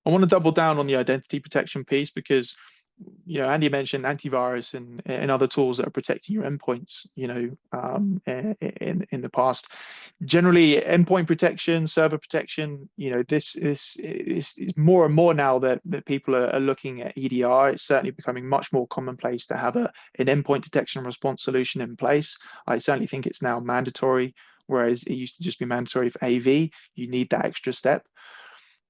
I want to double down on the identity protection piece because, Andy mentioned antivirus and other tools that are protecting your endpoints, in the past. Generally, endpoint protection, server protection, this is more and more now that people are looking at EDR. It's certainly becoming much more commonplace to have an endpoint detection and response solution in place. I certainly think it's now mandatory, whereas it used to just be mandatory for AV. You need that extra step.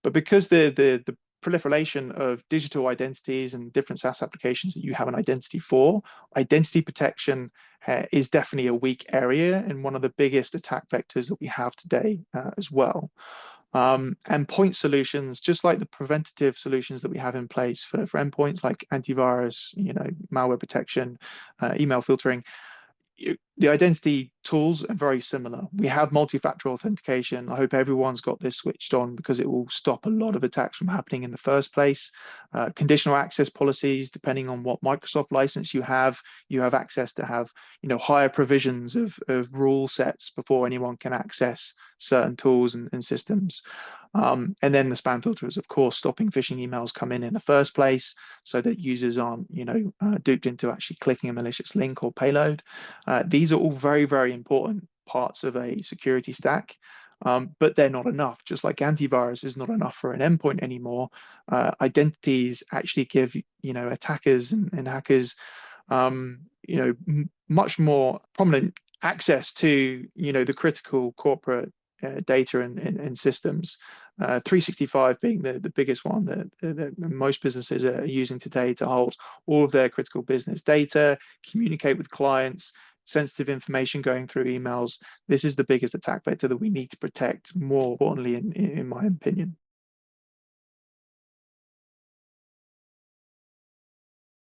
But because the proliferation of digital identities and different SaaS applications that you have an identity for, identity protection is definitely a weak area and one of the biggest attack vectors that we have today as well. And point solutions, just like the preventative solutions that we have in place for endpoints like antivirus, malware protection, email filtering, the identity tools are very similar. We have multi-factor authentication. I hope everyone's got this switched on because it will stop a lot of attacks from happening in the first place. Conditional access policies, depending on what Microsoft license you have access to have, higher provisions of rule sets before anyone can access certain tools and systems. And then the spam filter is, of course, stopping phishing emails come in the first place so that users aren't, duped into actually clicking a malicious link or payload. These are all very, very important parts of a security stack, but they're not enough. Just like antivirus is not enough for an endpoint anymore, identities actually give, attackers and hackers, much more prominent access to, the critical corporate data and systems. 365 being the biggest one that most businesses are using today to hold all of their critical business data, communicate with clients, sensitive information going through emails. This is the biggest attack vector that we need to protect more importantly, in my opinion.